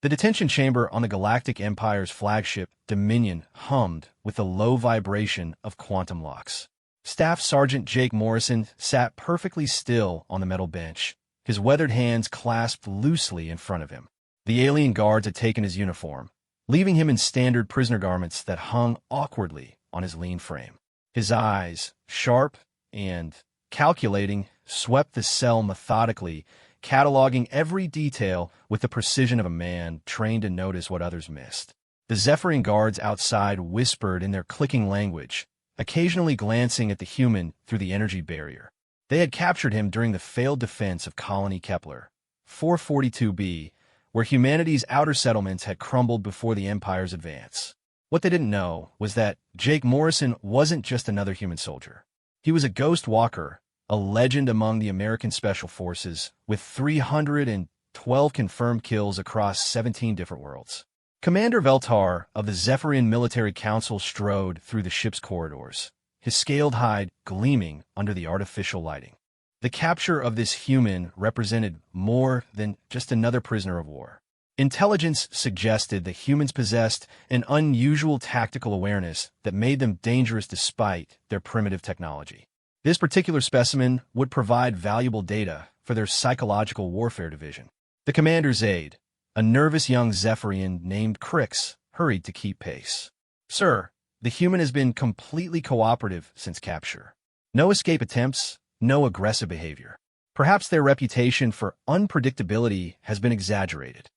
The detention chamber on the Galactic Empire's flagship, Dominion, hummed with the low vibration of quantum locks. Staff Sergeant Jake Morrison sat perfectly still on the metal bench, his weathered hands clasped loosely in front of him. The alien guards had taken his uniform, leaving him in standard prisoner garments that hung awkwardly on his lean frame. His eyes, sharp and calculating, swept the cell methodically, cataloging every detail with the precision of a man trained to notice what others missed. The Zephyrian guards outside whispered in their clicking language, occasionally glancing at the human through the energy barrier. They had captured him during the failed defense of Colony Kepler, 442b, where humanity's outer settlements had crumbled before the Empire's advance. What they didn't know was that Jake Morrison wasn't just another human soldier. He was a ghost walker, a legend among the American Special Forces, with 312 confirmed kills across 17 different worlds. Commander Veltar of the Zephyrian Military Council strode through the ship's corridors, his scaled hide gleaming under the artificial lighting. The capture of this human represented more than just another prisoner of war. Intelligence suggested that humans possessed an unusual tactical awareness that made them dangerous despite their primitive technology. This particular specimen would provide valuable data for their psychological warfare division. The commander's aide, a nervous young Zephyrian named Crix, hurried to keep pace. "Sir, the human has been completely cooperative since capture. No escape attempts, no aggressive behavior. Perhaps their reputation for unpredictability has been exaggerated."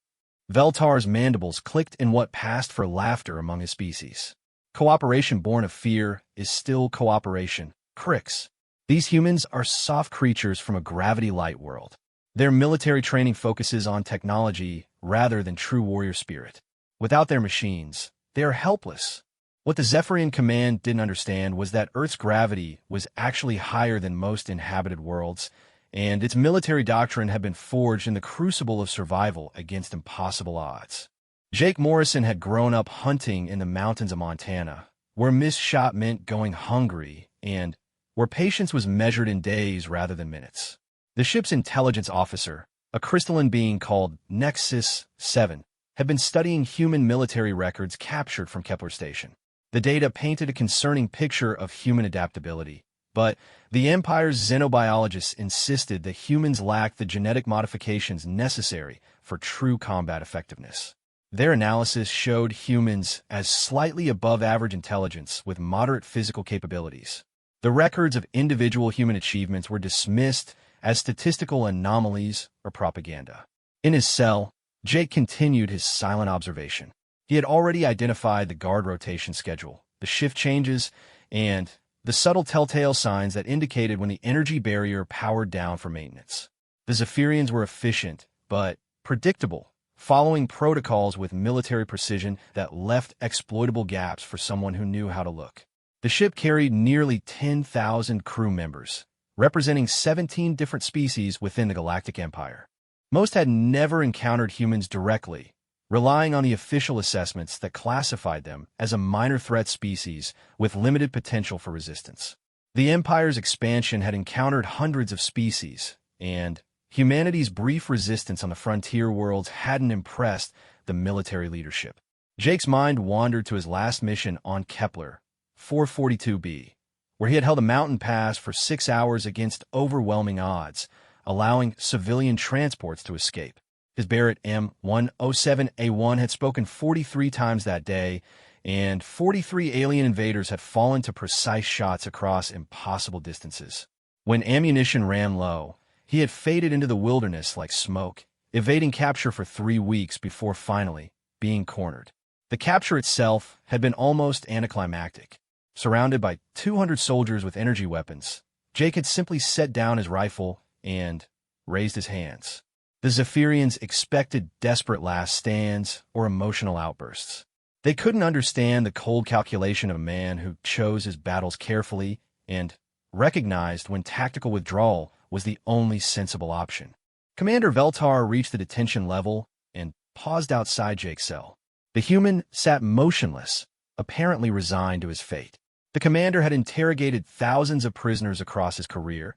Veltar's mandibles clicked in what passed for laughter among his species. "Cooperation born of fear is still cooperation, Crix. These humans are soft creatures from a gravity-light world. Their military training focuses on technology rather than true warrior spirit. Without their machines, they are helpless." What the Zephyrian command didn't understand was that Earth's gravity was actually higher than most inhabited worlds, and its military doctrine had been forged in the crucible of survival against impossible odds. Jake Morrison had grown up hunting in the mountains of Montana, where missed shot meant going hungry and where patience was measured in days rather than minutes. The ship's intelligence officer, a crystalline being called Nexus 7, had been studying human military records captured from Kepler Station. The data painted a concerning picture of human adaptability, but the Empire's xenobiologists insisted that humans lacked the genetic modifications necessary for true combat effectiveness. Their analysis showed humans as slightly above average intelligence with moderate physical capabilities. The records of individual human achievements were dismissed as statistical anomalies or propaganda. In his cell, Jake continued his silent observation. He had already identified the guard rotation schedule, the shift changes, and the subtle telltale signs that indicated when the energy barrier powered down for maintenance. The Zephyrians were efficient, but predictable, following protocols with military precision that left exploitable gaps for someone who knew how to look. The ship carried nearly 10,000 crew members, representing 17 different species within the Galactic Empire. Most had never encountered humans directly, relying on the official assessments that classified them as a minor threat species with limited potential for resistance. The Empire's expansion had encountered hundreds of species, and humanity's brief resistance on the frontier worlds hadn't impressed the military leadership. Jake's mind wandered to his last mission on Kepler, 442b, where he had held a mountain pass for 6 hours against overwhelming odds, allowing civilian transports to escape. His Barrett M107A1 had spoken 43 times that day, and 43 alien invaders had fallen to precise shots across impossible distances. When ammunition ran low, he had faded into the wilderness like smoke, evading capture for 3 weeks before finally being cornered. The capture itself had been almost anticlimactic. Surrounded by 200 soldiers with energy weapons, Jake had simply set down his rifle and raised his hands. The Zephyrians expected desperate last stands or emotional outbursts. They couldn't understand the cold calculation of a man who chose his battles carefully and recognized when tactical withdrawal was the only sensible option. Commander Veltar reached the detention level and paused outside Jake's cell. The human sat motionless, apparently resigned to his fate. The commander had interrogated thousands of prisoners across his career,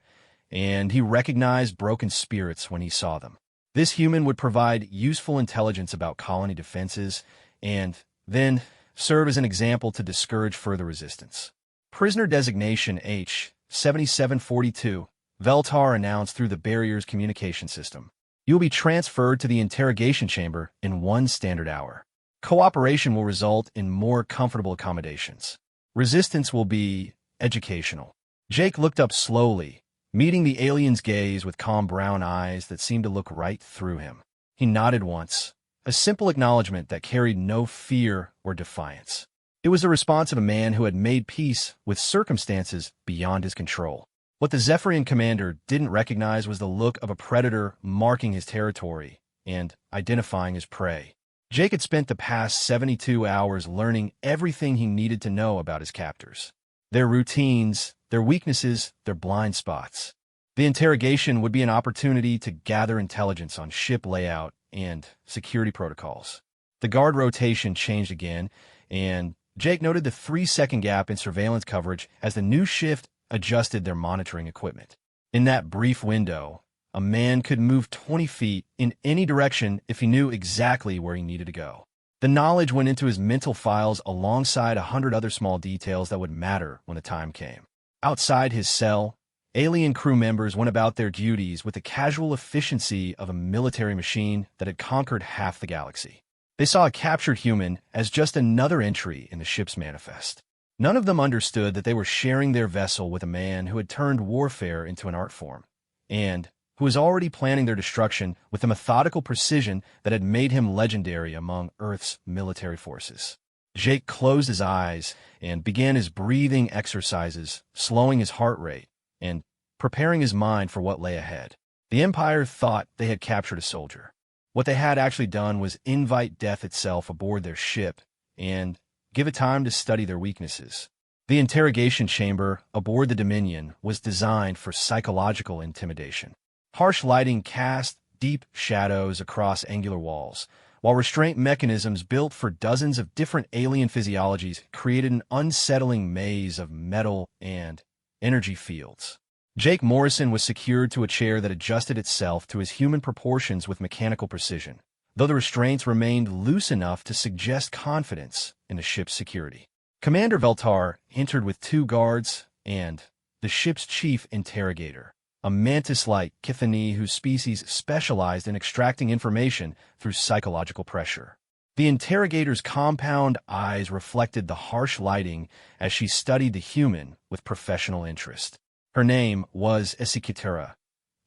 and he recognized broken spirits when he saw them. This human would provide useful intelligence about colony defenses and then serve as an example to discourage further resistance. Prisoner designation H-7742, Veltar announced through the barrier's communication system. You will be transferred to the interrogation chamber in 1 standard hour. Cooperation will result in more comfortable accommodations. Resistance will be educational. Jake looked up slowly, meeting the alien's gaze with calm brown eyes that seemed to look right through him. He nodded once, a simple acknowledgement that carried no fear or defiance. It was the response of a man who had made peace with circumstances beyond his control. What the Zephyrian commander didn't recognize was the look of a predator marking his territory and identifying his prey. Jake had spent the past 72 hours learning everything he needed to know about his captors. Their routines, their weaknesses, their blind spots. The interrogation would be an opportunity to gather intelligence on ship layout and security protocols. The guard rotation changed again, and Jake noted the 3-second gap in surveillance coverage as the new shift adjusted their monitoring equipment. In that brief window, a man could move 20 feet in any direction if he knew exactly where he needed to go. The knowledge went into his mental files alongside 100 other small details that would matter when the time came. Outside his cell, alien crew members went about their duties with the casual efficiency of a military machine that had conquered half the galaxy. They saw a captured human as just another entry in the ship's manifest. None of them understood that they were sharing their vessel with a man who had turned warfare into an art form, and who was already planning their destruction with the methodical precision that had made him legendary among Earth's military forces. Jake closed his eyes and began his breathing exercises, slowing his heart rate and preparing his mind for what lay ahead. The Empire thought they had captured a soldier. What they had actually done was invite death itself aboard their ship and give it time to study their weaknesses. The interrogation chamber aboard the Dominion was designed for psychological intimidation. Harsh lighting cast deep shadows across angular walls, while restraint mechanisms built for dozens of different alien physiologies created an unsettling maze of metal and energy fields. Jake Morrison was secured to a chair that adjusted itself to his human proportions with mechanical precision, though the restraints remained loose enough to suggest confidence in the ship's security. Commander Veltar entered with 2 guards and the ship's chief interrogator, a mantis-like Kithani whose species specialized in extracting information through psychological pressure. The interrogator's compound eyes reflected the harsh lighting as she studied the human with professional interest. Her name was Esikitera,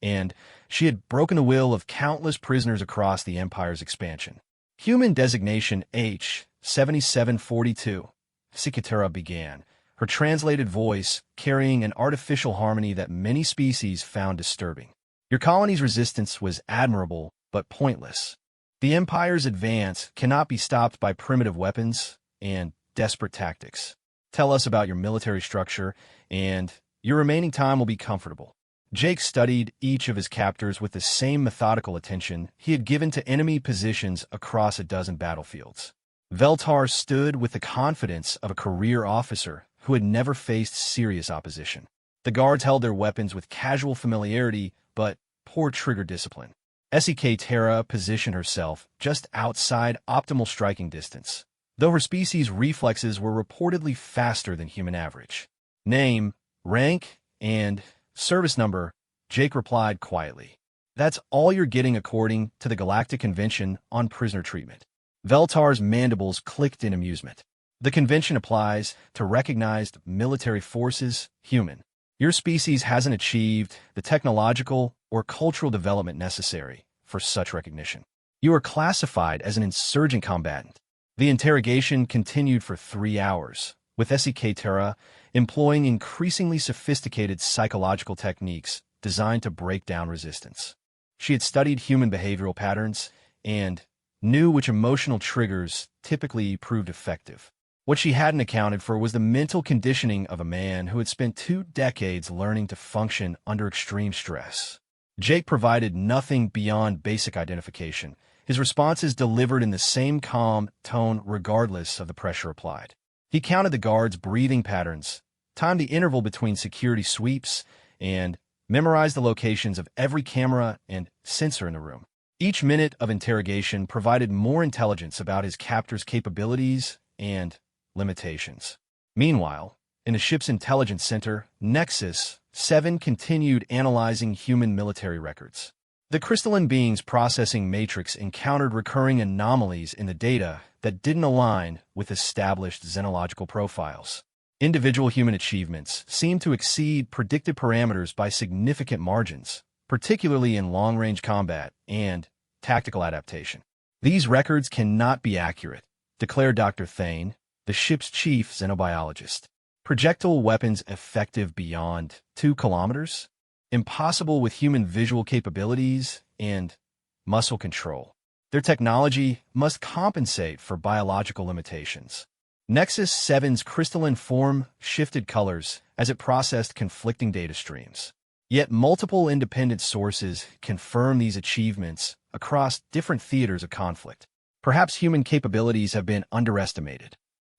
and she had broken the will of countless prisoners across the Empire's expansion. Human designation H-7742, Esikitera began, her translated voice carrying an artificial harmony that many species found disturbing. Your colony's resistance was admirable, but pointless. The Empire's advance cannot be stopped by primitive weapons and desperate tactics. Tell us about your military structure, and your remaining time will be comfortable. Jake studied each of his captors with the same methodical attention he had given to enemy positions across a dozen battlefields. Veltar stood with the confidence of a career officer who had never faced serious opposition. The guards held their weapons with casual familiarity, but poor trigger discipline. Esikitera positioned herself just outside optimal striking distance, though her species' reflexes were reportedly faster than human average. Name, rank, and service number, Jake replied quietly. That's all you're getting according to the Galactic Convention on Prisoner Treatment. Veltar's mandibles clicked in amusement. The convention applies to recognized military forces, human. Your species hasn't achieved the technological or cultural development necessary for such recognition. You are classified as an insurgent combatant. The interrogation continued for 3 hours, with Esikitera employing increasingly sophisticated psychological techniques designed to break down resistance. She had studied human behavioral patterns and knew which emotional triggers typically proved effective. What she hadn't accounted for was the mental conditioning of a man who had spent 2 decades learning to function under extreme stress. Jake provided nothing beyond basic identification, his responses delivered in the same calm tone regardless of the pressure applied. He counted the guards' breathing patterns, timed the interval between security sweeps, and memorized the locations of every camera and sensor in the room. Each minute of interrogation provided more intelligence about his captor's capabilities and limitations. Meanwhile, in the ship's intelligence center, Nexus 7 continued analyzing human military records. The crystalline being's processing matrix encountered recurring anomalies in the data that didn't align with established xenological profiles. Individual human achievements seemed to exceed predicted parameters by significant margins, particularly in long-range combat and tactical adaptation. These records cannot be accurate, declared Dr. Thane, the ship's chief xenobiologist. Projectile weapons effective beyond 2 kilometers? Impossible with human visual capabilities and muscle control. Their technology must compensate for biological limitations. Nexus 7's crystalline form shifted colors as it processed conflicting data streams. Yet multiple independent sources confirm these achievements across different theaters of conflict. Perhaps human capabilities have been underestimated.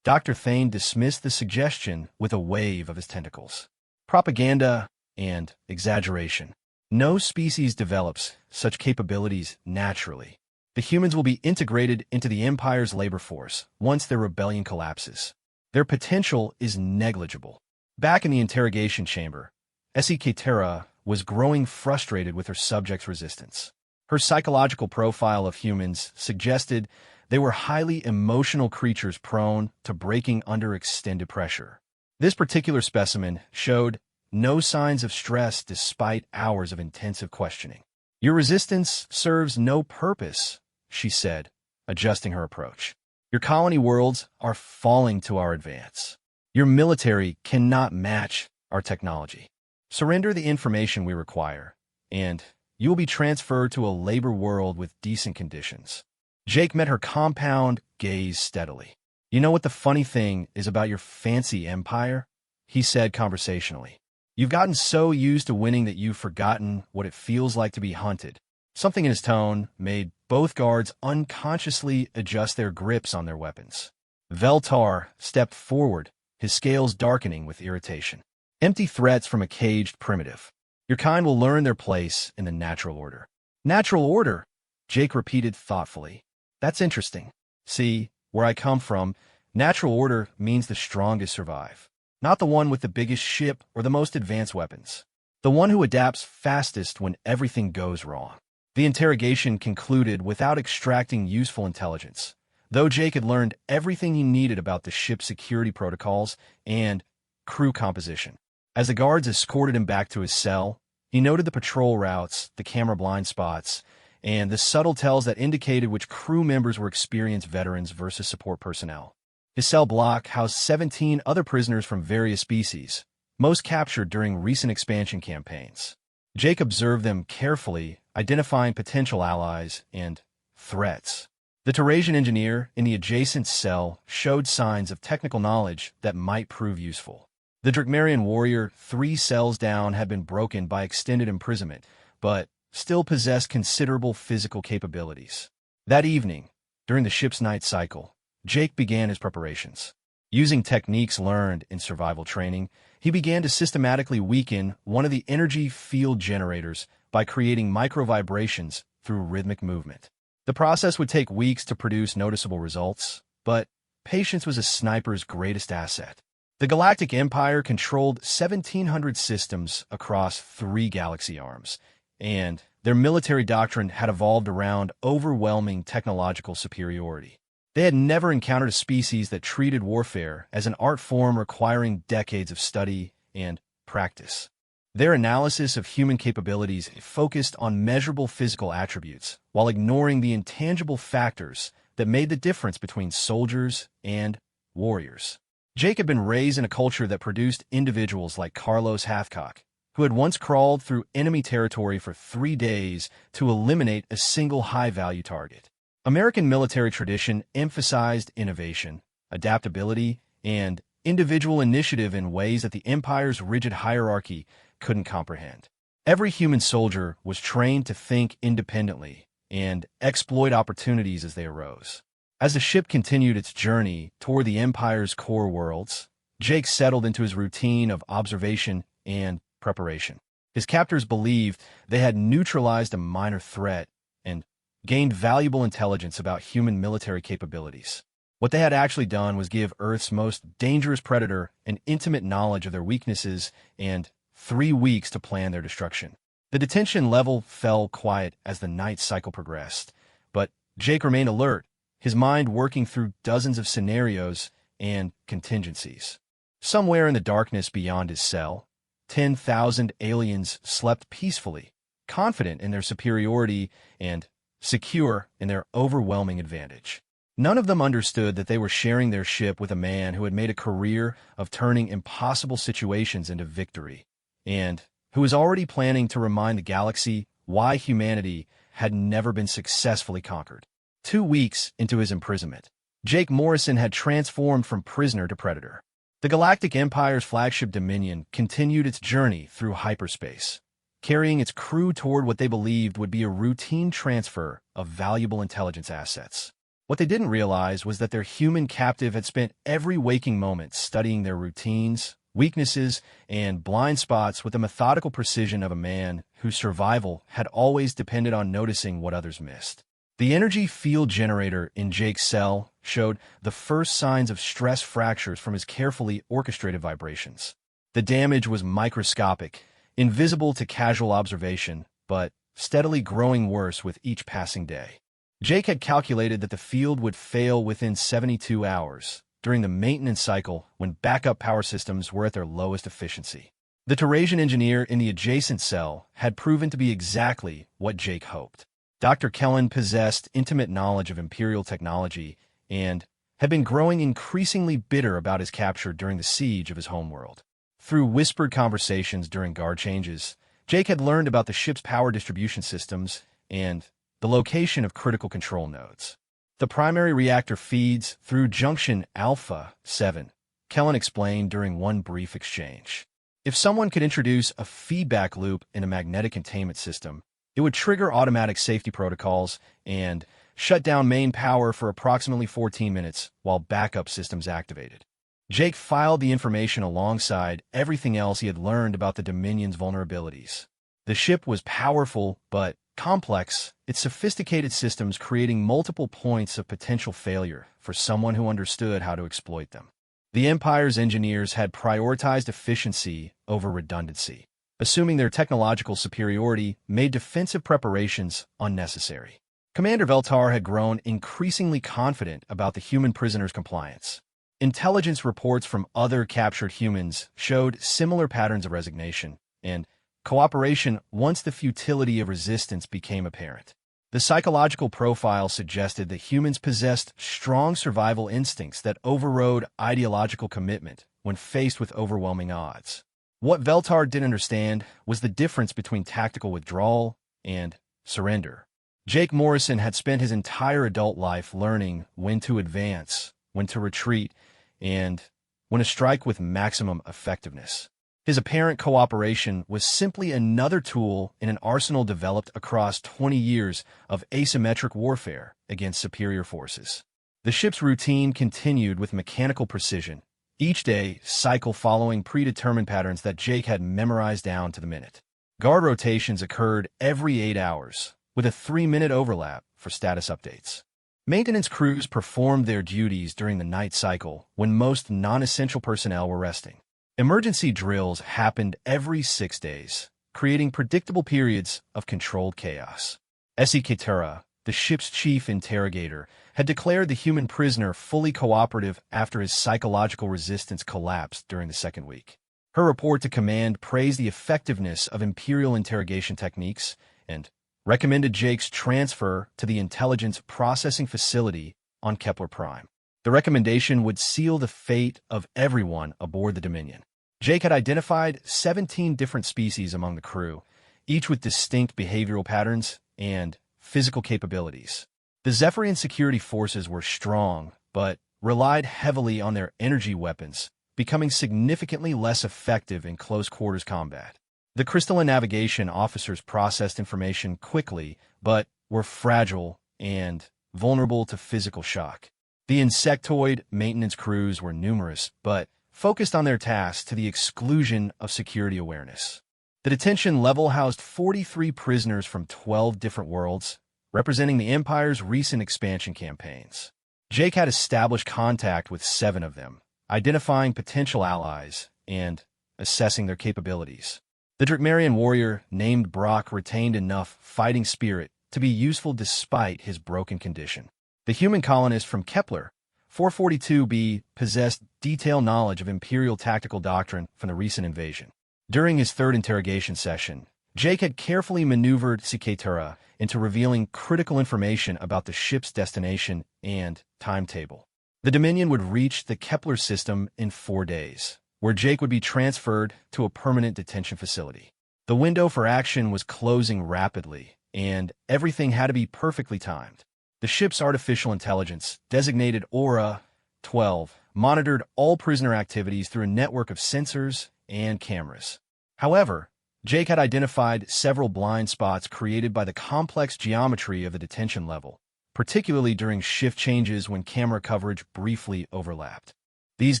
Dr. Thane dismissed the suggestion with a wave of his tentacles. Propaganda and exaggeration. No species develops such capabilities naturally. The humans will be integrated into the Empire's labor force once their rebellion collapses. Their potential is negligible. Back in the interrogation chamber, Essie Katera was growing frustrated with her subject's resistance. Her psychological profile of humans suggested they were highly emotional creatures prone to breaking under extended pressure. This particular specimen showed no signs of stress despite hours of intensive questioning. "Your resistance serves no purpose," she said, adjusting her approach. "Your colony worlds are falling to our advance. Your military cannot match our technology. Surrender the information we require, and you will be transferred to a labor world with decent conditions." Jake met her compound gaze steadily. "You know what the funny thing is about your fancy empire?" he said conversationally. "You've gotten so used to winning that you've forgotten what it feels like to be hunted." Something in his tone made both guards unconsciously adjust their grips on their weapons. Veltar stepped forward, his scales darkening with irritation. "Empty threats from a caged primitive. Your kind will learn their place in the natural order." "Natural order?" Jake repeated thoughtfully. "That's interesting. See, where I come from, natural order means the strongest survive. Not the one with the biggest ship or the most advanced weapons. The one who adapts fastest when everything goes wrong." The interrogation concluded without extracting useful intelligence, though Jake had learned everything he needed about the ship's security protocols and crew composition. As the guards escorted him back to his cell, he noted the patrol routes, the camera blind spots, and the subtle tells that indicated which crew members were experienced veterans versus support personnel. His cell block housed 17 other prisoners from various species, most captured during recent expansion campaigns. Jake observed them carefully, identifying potential allies and threats. The Terrasian engineer in the adjacent cell showed signs of technical knowledge that might prove useful. The Drakmarian warrior 3 cells down had been broken by extended imprisonment, but still possessed considerable physical capabilities. That evening, during the ship's night cycle, Jake began his preparations. Using techniques learned in survival training, he began to systematically weaken one of the energy field generators by creating micro-vibrations through rhythmic movement. The process would take weeks to produce noticeable results, but patience was a sniper's greatest asset. The Galactic Empire controlled 1,700 systems across 3 galaxy arms, and their military doctrine had evolved around overwhelming technological superiority. They had never encountered a species that treated warfare as an art form requiring decades of study and practice. Their analysis of human capabilities focused on measurable physical attributes, while ignoring the intangible factors that made the difference between soldiers and warriors. Jake had been raised in a culture that produced individuals like Carlos Hathcock, who had once crawled through enemy territory for 3 days to eliminate a single high-value target. American military tradition emphasized innovation, adaptability, and individual initiative in ways that the Empire's rigid hierarchy couldn't comprehend. Every human soldier was trained to think independently and exploit opportunities as they arose. As the ship continued its journey toward the Empire's core worlds, Jake settled into his routine of observation and preparation. His captors believed they had neutralized a minor threat and gained valuable intelligence about human military capabilities. What they had actually done was give Earth's most dangerous predator an intimate knowledge of their weaknesses and 3 weeks to plan their destruction. The detention level fell quiet as the night cycle progressed, but Jake remained alert, his mind working through dozens of scenarios and contingencies. Somewhere in the darkness beyond his cell, 10,000 aliens slept peacefully, confident in their superiority and secure in their overwhelming advantage. None of them understood that they were sharing their ship with a man who had made a career of turning impossible situations into victory, and who was already planning to remind the galaxy why humanity had never been successfully conquered. 2 weeks into his imprisonment, Jake Morrison had transformed from prisoner to predator. The Galactic Empire's flagship Dominion continued its journey through hyperspace, carrying its crew toward what they believed would be a routine transfer of valuable intelligence assets. What they didn't realize was that their human captive had spent every waking moment studying their routines, weaknesses, and blind spots with the methodical precision of a man whose survival had always depended on noticing what others missed. The energy field generator in Jake's cell showed the first signs of stress fractures from his carefully orchestrated vibrations. The damage was microscopic, invisible to casual observation, but steadily growing worse with each passing day. Jake had calculated that the field would fail within 72 hours, during the maintenance cycle when backup power systems were at their lowest efficiency. The Terrasian engineer in the adjacent cell had proven to be exactly what Jake hoped. Dr. Kellen possessed intimate knowledge of Imperial technology and had been growing increasingly bitter about his capture during the siege of his homeworld. Through whispered conversations during guard changes, Jake had learned about the ship's power distribution systems and the location of critical control nodes. The primary reactor feeds through Junction Alpha 7, Kellen explained during one brief exchange. If someone could introduce a feedback loop in a magnetic containment system, it would trigger automatic safety protocols and shut down main power for approximately 14 minutes while backup systems activated. Jake filed the information alongside everything else he had learned about the Dominion's vulnerabilities. The ship was powerful but complex, its sophisticated systems creating multiple points of potential failure for someone who understood how to exploit them. The Empire's engineers had prioritized efficiency over redundancy, assuming their technological superiority made defensive preparations unnecessary. Commander Veltar had grown increasingly confident about the human prisoner's compliance. Intelligence reports from other captured humans showed similar patterns of resignation and cooperation once the futility of resistance became apparent. The psychological profile suggested that humans possessed strong survival instincts that overrode ideological commitment when faced with overwhelming odds. What Veltar didn't understand was the difference between tactical withdrawal and surrender. Jake Morrison had spent his entire adult life learning when to advance, when to retreat, and when to strike with maximum effectiveness. His apparent cooperation was simply another tool in an arsenal developed across 20 years of asymmetric warfare against superior forces. The ship's routine continued with mechanical precision, each day cycle following predetermined patterns that Jake had memorized down to the minute. Guard rotations occurred every 8 hours, with a 3-minute overlap for status updates. Maintenance crews performed their duties during the night cycle when most non-essential personnel were resting. Emergency drills happened every 6 days, creating predictable periods of controlled chaos. Essie Keturah, the ship's chief interrogator, had declared the human prisoner fully cooperative after his psychological resistance collapsed during the second week. Her report to command praised the effectiveness of Imperial interrogation techniques and recommended Jake's transfer to the intelligence processing facility on Kepler Prime. The recommendation would seal the fate of everyone aboard the Dominion. Jake had identified 17 different species among the crew, each with distinct behavioral patterns and physical capabilities. The Zephyrian security forces were strong, but relied heavily on their energy weapons, becoming significantly less effective in close-quarters combat. The crystalline navigation officers processed information quickly, but were fragile and vulnerable to physical shock. The insectoid maintenance crews were numerous, but focused on their tasks to the exclusion of security awareness. The detention level housed 43 prisoners from 12 different worlds, representing the Empire's recent expansion campaigns. Jake had established contact with 7 of them, identifying potential allies and assessing their capabilities. The Drakmarian warrior named Brock retained enough fighting spirit to be useful despite his broken condition. The human colonist from Kepler, 442b, possessed detailed knowledge of Imperial tactical doctrine from the recent invasion. During his 3rd interrogation session, Jake had carefully maneuvered Sikatura into revealing critical information about the ship's destination and timetable. The Dominion would reach the Kepler system in 4 days, where Jake would be transferred to a permanent detention facility. The window for action was closing rapidly, and everything had to be perfectly timed. The ship's artificial intelligence, designated Aura-12, monitored all prisoner activities through a network of sensors and cameras. However, Jake had identified several blind spots created by the complex geometry of the detention level, particularly during shift changes when camera coverage briefly overlapped. These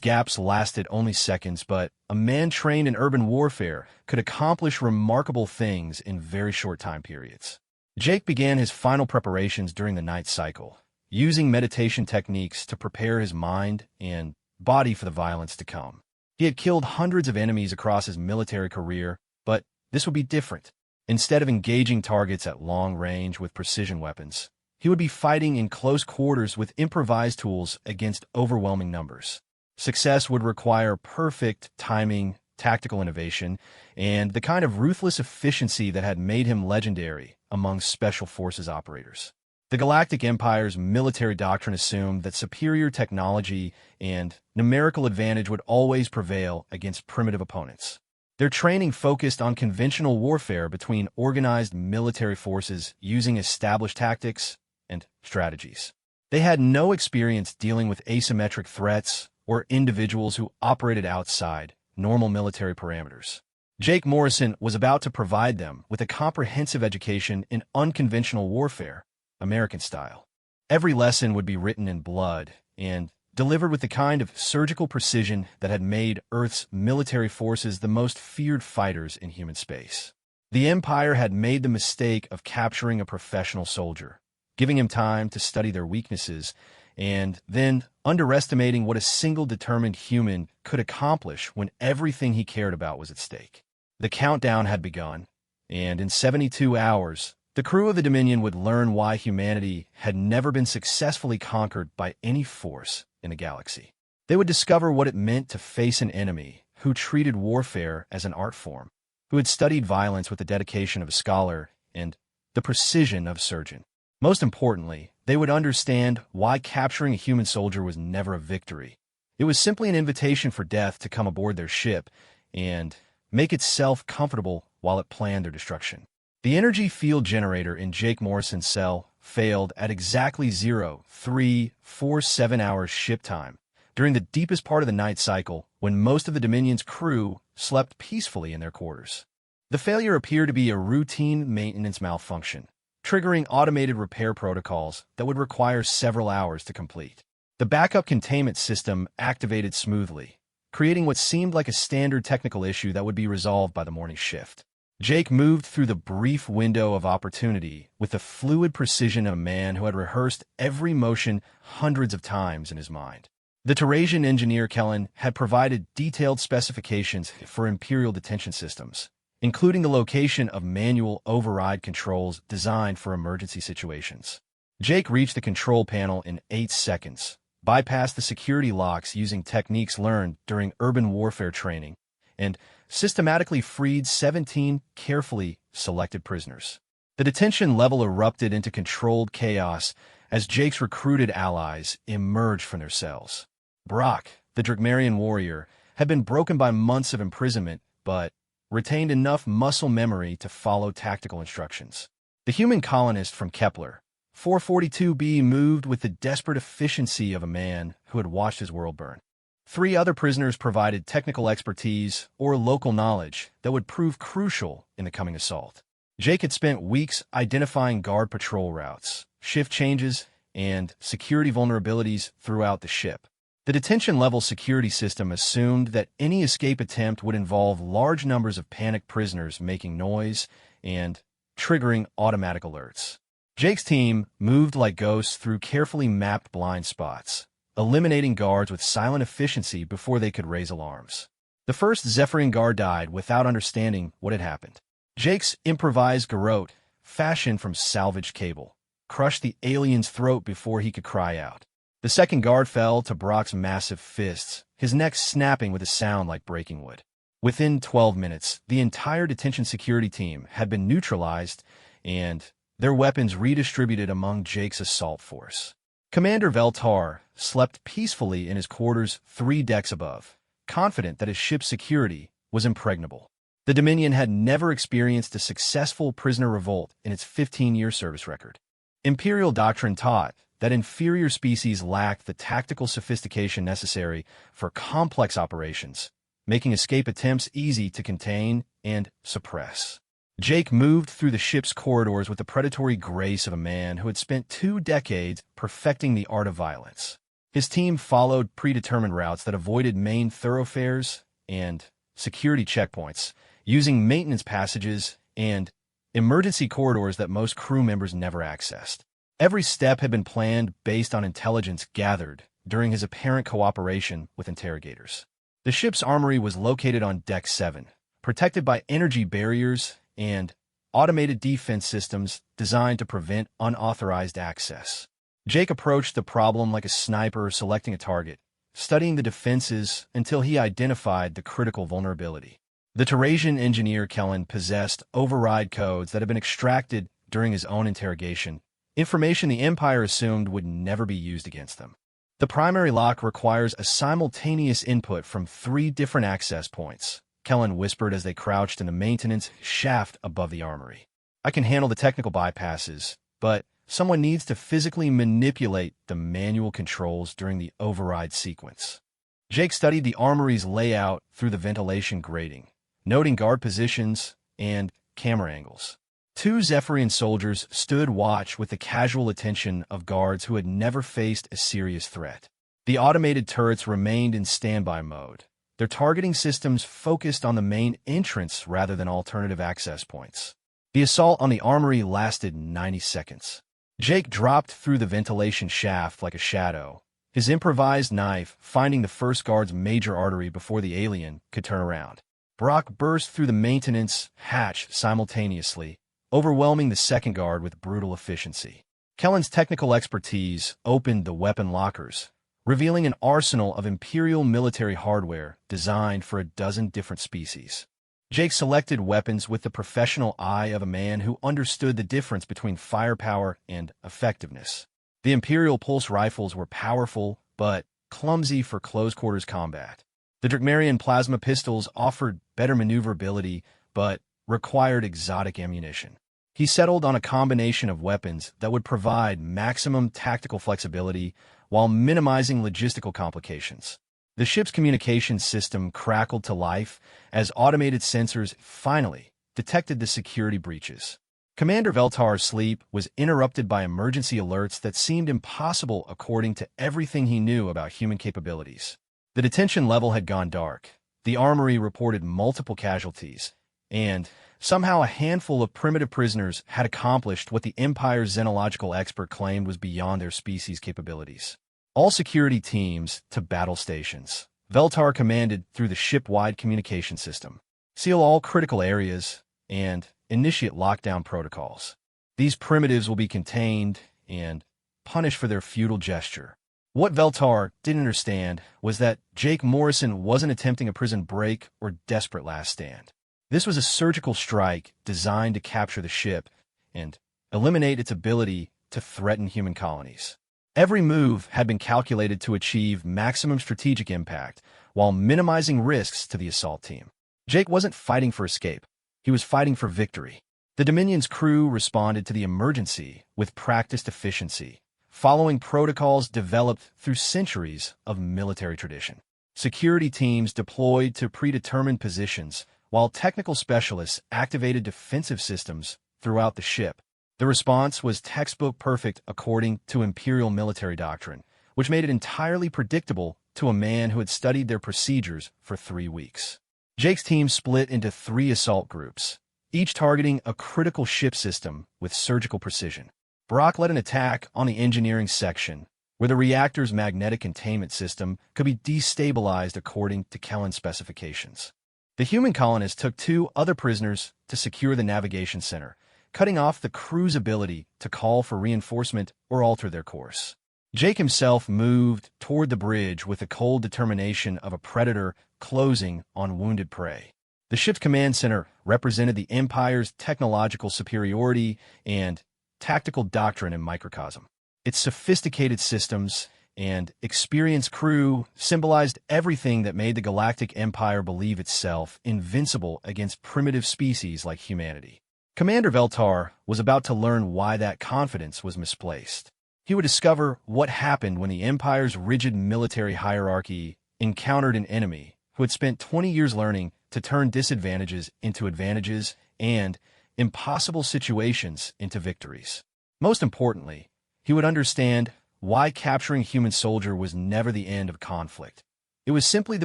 gaps lasted only seconds, but a man trained in urban warfare could accomplish remarkable things in very short time periods. Jake began his final preparations during the night cycle, using meditation techniques to prepare his mind and body for the violence to come. He had killed hundreds of enemies across his military career, but this would be different. Instead of engaging targets at long range with precision weapons, he would be fighting in close quarters with improvised tools against overwhelming numbers. Success would require perfect timing, tactical innovation, and the kind of ruthless efficiency that had made him legendary among Special Forces operators. The Galactic Empire's military doctrine assumed that superior technology and numerical advantage would always prevail against primitive opponents. Their training focused on conventional warfare between organized military forces using established tactics and strategies. They had no experience dealing with asymmetric threats or individuals who operated outside normal military parameters. Jake Morrison was about to provide them with a comprehensive education in unconventional warfare, American style. Every lesson would be written in blood and delivered with the kind of surgical precision that had made Earth's military forces the most feared fighters in human space. The Empire had made the mistake of capturing a professional soldier, giving him time to study their weaknesses, and then underestimating what a single determined human could accomplish when everything he cared about was at stake. The countdown had begun, and in 72 hours, the crew of the Dominion would learn why humanity had never been successfully conquered by any force in the galaxy. They would discover what it meant to face an enemy who treated warfare as an art form, who had studied violence with the dedication of a scholar and the precision of a surgeon. Most importantly, they would understand why capturing a human soldier was never a victory. It was simply an invitation for death to come aboard their ship and make itself comfortable while it planned their destruction. The energy field generator in Jake Morrison's cell failed at exactly 0347 hours ship time, during the deepest part of the night cycle when most of the Dominion's crew slept peacefully in their quarters. The failure appeared to be a routine maintenance malfunction, triggering automated repair protocols that would require several hours to complete. The backup containment system activated smoothly, creating what seemed like a standard technical issue that would be resolved by the morning shift. Jake moved through the brief window of opportunity with the fluid precision of a man who had rehearsed every motion hundreds of times in his mind. The Terrasian engineer Kellen had provided detailed specifications for Imperial detention systems, including the location of manual override controls designed for emergency situations. Jake reached the control panel in 8 seconds, bypassed the security locks using techniques learned during urban warfare training, and systematically freed 17 carefully selected prisoners. The detention level erupted into controlled chaos as Jake's recruited allies emerged from their cells. Brock, the Drakmarian warrior, had been broken by months of imprisonment, but retained enough muscle memory to follow tactical instructions. The human colonist from Kepler, 442b, moved with the desperate efficiency of a man who had watched his world burn. 3 other prisoners provided technical expertise or local knowledge that would prove crucial in the coming assault. Jake had spent weeks identifying guard patrol routes, shift changes, and security vulnerabilities throughout the ship. The detention-level security system assumed that any escape attempt would involve large numbers of panicked prisoners making noise and triggering automatic alerts. Jake's team moved like ghosts through carefully mapped blind spots, eliminating guards with silent efficiency before they could raise alarms. The first Zephyrian guard died without understanding what had happened. Jake's improvised garrote, fashioned from salvaged cable, crushed the alien's throat before he could cry out. The second guard fell to Brock's massive fists, his neck snapping with a sound like breaking wood. Within 12 minutes, the entire detention security team had been neutralized and their weapons redistributed among Jake's assault force. Commander Veltar slept peacefully in his quarters 3 decks above, confident that his ship's security was impregnable. The Dominion had never experienced a successful prisoner revolt in its 15-year service record. Imperial doctrine taught that inferior species lacked the tactical sophistication necessary for complex operations, making escape attempts easy to contain and suppress. Jake moved through the ship's corridors with the predatory grace of a man who had spent 2 decades perfecting the art of violence. His team followed predetermined routes that avoided main thoroughfares and security checkpoints, using maintenance passages and emergency corridors that most crew members never accessed. Every step had been planned based on intelligence gathered during his apparent cooperation with interrogators. The ship's armory was located on Deck 7, protected by energy barriers and automated defense systems designed to prevent unauthorized access. Jake approached the problem like a sniper selecting a target, studying the defenses until he identified the critical vulnerability. The Terrasian engineer Kellen possessed override codes that had been extracted during his own interrogation, information the Empire assumed would never be used against them. The primary lock requires a simultaneous input from 3 different access points, Kellen whispered as they crouched in the maintenance shaft above the armory. I can handle the technical bypasses, but someone needs to physically manipulate the manual controls during the override sequence. Jake studied the armory's layout through the ventilation grating, noting guard positions and camera angles. 2 Zephyrian soldiers stood watch with the casual attention of guards who had never faced a serious threat. The automated turrets remained in standby mode, their targeting systems focused on the main entrance rather than alternative access points. The assault on the armory lasted 90 seconds. Jake dropped through the ventilation shaft like a shadow, his improvised knife finding the first guard's major artery before the alien could turn around. Brock burst through the maintenance hatch simultaneously, overwhelming the second guard with brutal efficiency. Kellen's technical expertise opened the weapon lockers, revealing an arsenal of Imperial military hardware designed for a dozen different species. Jake selected weapons with the professional eye of a man who understood the difference between firepower and effectiveness. The Imperial pulse rifles were powerful, but clumsy for close-quarters combat. The Drakmarian plasma pistols offered better maneuverability, but required exotic ammunition. He settled on a combination of weapons that would provide maximum tactical flexibility while minimizing logistical complications. The ship's communications system crackled to life as automated sensors finally detected the security breaches. Commander Veltar's sleep was interrupted by emergency alerts that seemed impossible according to everything he knew about human capabilities. The detention level had gone dark. The armory reported multiple casualties, and somehow a handful of primitive prisoners had accomplished what the Empire's xenological expert claimed was beyond their species' capabilities. All security teams to battle stations. Veltar commanded through the ship-wide communication system. Seal all critical areas and initiate lockdown protocols. These primitives will be contained and punished for their futile gesture. What Veltar didn't understand was that Jake Morrison wasn't attempting a prison break or desperate last stand. This was a surgical strike designed to capture the ship and eliminate its ability to threaten human colonies. Every move had been calculated to achieve maximum strategic impact while minimizing risks to the assault team. Jake wasn't fighting for escape. He was fighting for victory. The Dominion's crew responded to the emergency with practiced efficiency, following protocols developed through centuries of military tradition. Security teams deployed to predetermined positions, while technical specialists activated defensive systems throughout the ship. The response was textbook perfect according to Imperial military doctrine, which made it entirely predictable to a man who had studied their procedures for 3 weeks. Jake's team split into 3 assault groups, each targeting a critical ship system with surgical precision. Brock led an attack on the engineering section, where the reactor's magnetic containment system could be destabilized according to Kellen's specifications. The human colonists took 2 other prisoners to secure the navigation center, cutting off the crew's ability to call for reinforcement or alter their course. Jake himself moved toward the bridge with the cold determination of a predator closing on wounded prey. The ship's command center represented the Empire's technological superiority and tactical doctrine in microcosm. Its sophisticated systems and experienced crew symbolized everything that made the Galactic Empire believe itself invincible against primitive species like humanity. Commander Veltar was about to learn why that confidence was misplaced. He would discover what happened when the Empire's rigid military hierarchy encountered an enemy who had spent 20 years learning to turn disadvantages into advantages and impossible situations into victories. Most importantly, he would understand why capturing a human soldier was never the end of conflict. It was simply the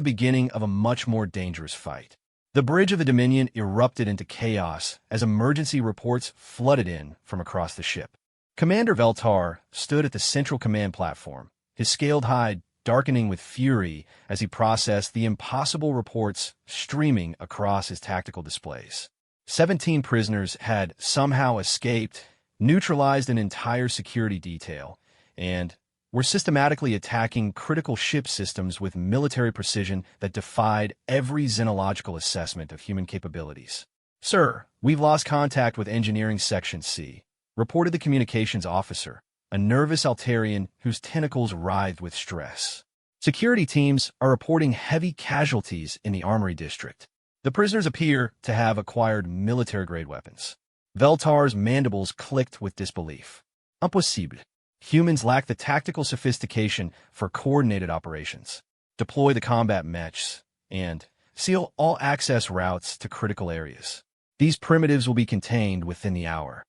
beginning of a much more dangerous fight. The bridge of the Dominion erupted into chaos as emergency reports flooded in from across the ship. Commander Veltar stood at the central command platform, his scaled hide darkening with fury as he processed the impossible reports streaming across his tactical displays. 17 prisoners had somehow escaped, neutralized an entire security detail, and were systematically attacking critical ship systems with military precision that defied every xenological assessment of human capabilities. "Sir, we've lost contact with Engineering Section C," reported the communications officer, a nervous Altarian whose tentacles writhed with stress. "Security teams are reporting heavy casualties in the Armory District. The prisoners appear to have acquired military-grade weapons." Veltar's mandibles clicked with disbelief. "Impossible. Humans lack the tactical sophistication for coordinated operations. Deploy the combat mechs and seal all access routes to critical areas. These primitives will be contained within the hour."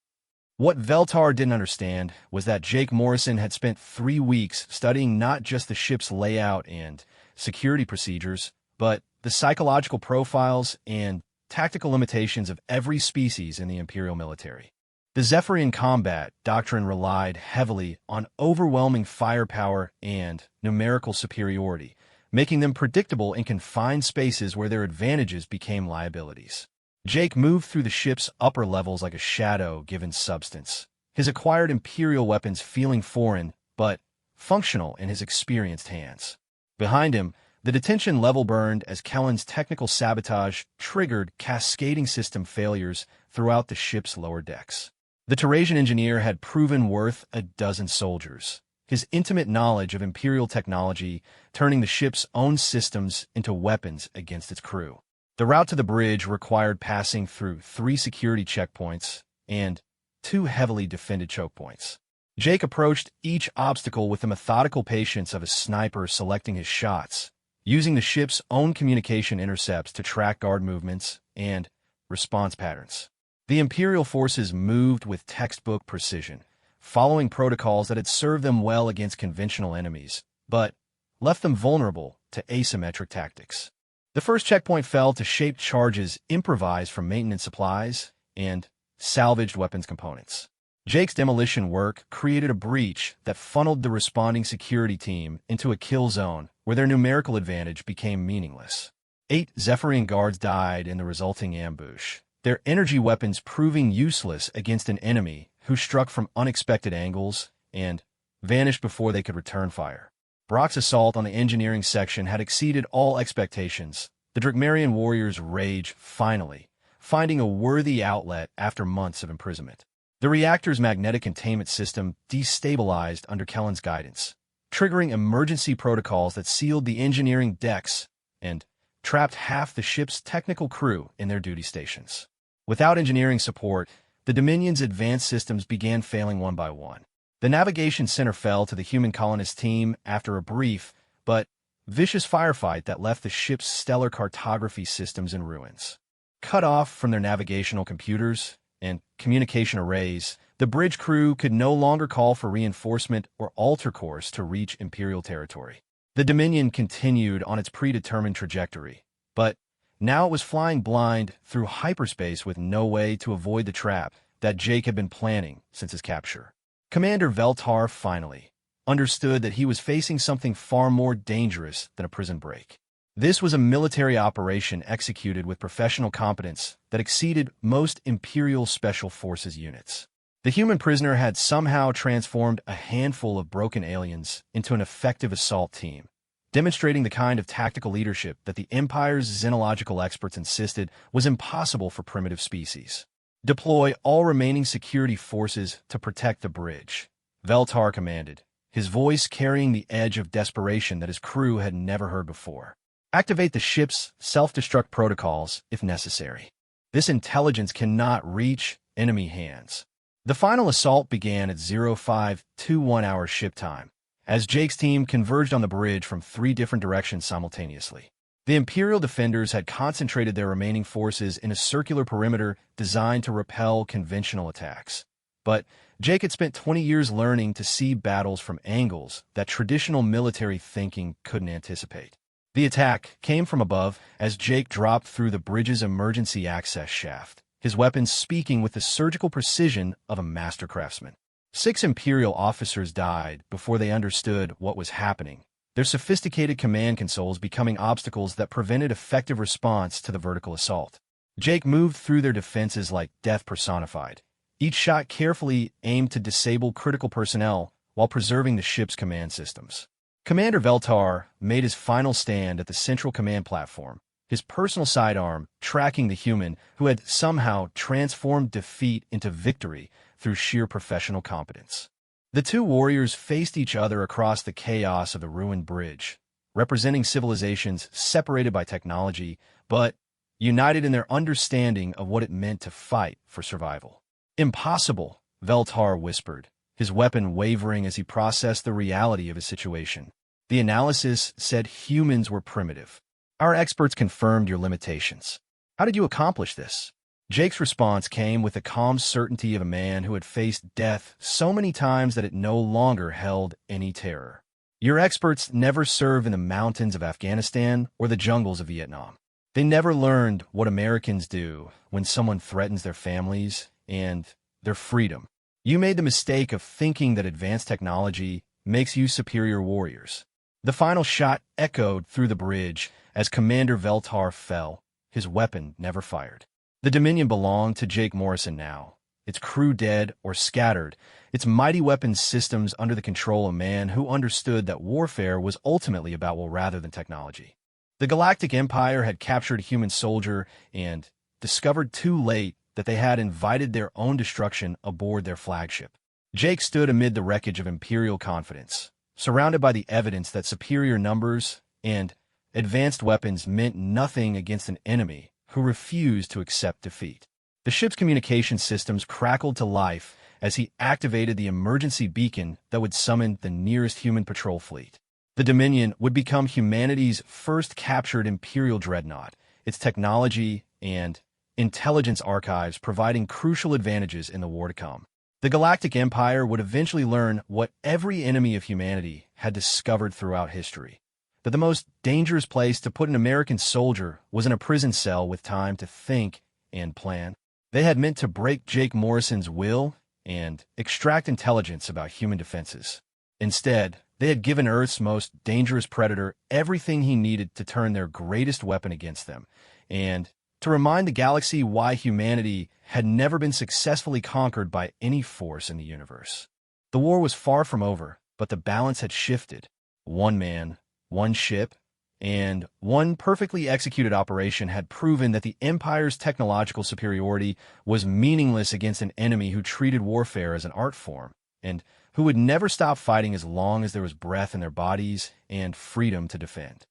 What Veltar didn't understand was that Jake Morrison had spent 3 weeks studying not just the ship's layout and security procedures, but the psychological profiles and tactical limitations of every species in the Imperial military. The Zephyrian combat doctrine relied heavily on overwhelming firepower and numerical superiority, making them predictable in confined spaces where their advantages became liabilities. Jake moved through the ship's upper levels like a shadow given substance, his acquired Imperial weapons feeling foreign but functional in his experienced hands. Behind him, the detention level burned as Kellen's technical sabotage triggered cascading system failures throughout the ship's lower decks. The Terrasian engineer had proven worth a dozen soldiers, his intimate knowledge of Imperial technology turning the ship's own systems into weapons against its crew. The route to the bridge required passing through 3 security checkpoints and 2 heavily defended choke points. Jake approached each obstacle with the methodical patience of a sniper selecting his shots, using the ship's own communication intercepts to track guard movements and response patterns. The Imperial forces moved with textbook precision, following protocols that had served them well against conventional enemies, but left them vulnerable to asymmetric tactics. The first checkpoint fell to shaped charges improvised from maintenance supplies and salvaged weapons components. Jake's demolition work created a breach that funneled the responding security team into a kill zone where their numerical advantage became meaningless. 8 Zephyrian guards died in the resulting ambush, their energy weapons proving useless against an enemy who struck from unexpected angles and vanished before they could return fire. Brock's assault on the engineering section had exceeded all expectations, the Drigmarian warriors' rage finally finding a worthy outlet after months of imprisonment. The reactor's magnetic containment system destabilized under Kellen's guidance, triggering emergency protocols that sealed the engineering decks and trapped half the ship's technical crew in their duty stations. Without engineering support, the Dominion's advanced systems began failing one by one. The navigation center fell to the human colonist team after a brief but vicious firefight that left the ship's stellar cartography systems in ruins. Cut off from their navigational computers and communication arrays, the bridge crew could no longer call for reinforcement or alter course to reach Imperial territory. The Dominion continued on its predetermined trajectory, but now it was flying blind through hyperspace with no way to avoid the trap that Jake had been planning since his capture. Commander Veltar finally understood that he was facing something far more dangerous than a prison break. This was a military operation executed with professional competence that exceeded most Imperial Special Forces units. The human prisoner had somehow transformed a handful of broken aliens into an effective assault team, demonstrating the kind of tactical leadership that the Empire's xenological experts insisted was impossible for primitive species. Deploy all remaining security forces to protect the bridge, Veltar commanded, his voice carrying the edge of desperation that his crew had never heard before. Activate the ship's self-destruct protocols if necessary. This intelligence cannot reach enemy hands. The final assault began at 0521 hour ship time, as Jake's team converged on the bridge from 3 different directions simultaneously. The Imperial defenders had concentrated their remaining forces in a circular perimeter designed to repel conventional attacks. But Jake had spent 20 years learning to see battles from angles that traditional military thinking couldn't anticipate. The attack came from above as Jake dropped through the bridge's emergency access shaft, his weapons speaking with the surgical precision of a master craftsman. 6 Imperial officers died before they understood what was happening, their sophisticated command consoles becoming obstacles that prevented effective response to the vertical assault. Jake moved through their defenses like death personified, each shot carefully aimed to disable critical personnel while preserving the ship's command systems. Commander Veltar made his final stand at the central command platform, his personal sidearm tracking the human who had somehow transformed defeat into victory through sheer professional competence. The 2 warriors faced each other across the chaos of the ruined bridge, representing civilizations separated by technology, but united in their understanding of what it meant to fight for survival. Impossible, Veltar whispered, his weapon wavering as he processed the reality of his situation. The analysis said humans were primitive. Our experts confirmed your limitations. How did you accomplish this? Jake's response came with the calm certainty of a man who had faced death so many times that it no longer held any terror. Your experts never served in the mountains of Afghanistan or the jungles of Vietnam. They never learned what Americans do when someone threatens their families and their freedom. You made the mistake of thinking that advanced technology makes you superior warriors. The final shot echoed through the bridge as Commander Veltar fell, his weapon never fired. The Dominion belonged to Jake Morrison now, its crew dead or scattered, its mighty weapons systems under the control of a man who understood that warfare was ultimately about will rather than technology. The Galactic Empire had captured a human soldier and discovered too late that they had invited their own destruction aboard their flagship. Jake stood amid the wreckage of Imperial confidence, surrounded by the evidence that superior numbers and advanced weapons meant nothing against an enemy who refused to accept defeat. The ship's communication systems crackled to life as he activated the emergency beacon that would summon the nearest human patrol fleet. The Dominion would become humanity's first captured Imperial dreadnought, its technology and intelligence archives providing crucial advantages in the war to come. The Galactic Empire would eventually learn what every enemy of humanity had discovered throughout history, that the most dangerous place to put an American soldier was in a prison cell with time to think and plan. They had meant to break Jake Morrison's will and extract intelligence about human defenses. Instead, they had given Earth's most dangerous predator everything he needed to turn their greatest weapon against them, and to remind the galaxy why humanity had never been successfully conquered by any force in the universe. The war was far from over, but the balance had shifted. One man, one ship, and one perfectly executed operation had proven that the Empire's technological superiority was meaningless against an enemy who treated warfare as an art form, and who would never stop fighting as long as there was breath in their bodies and freedom to defend.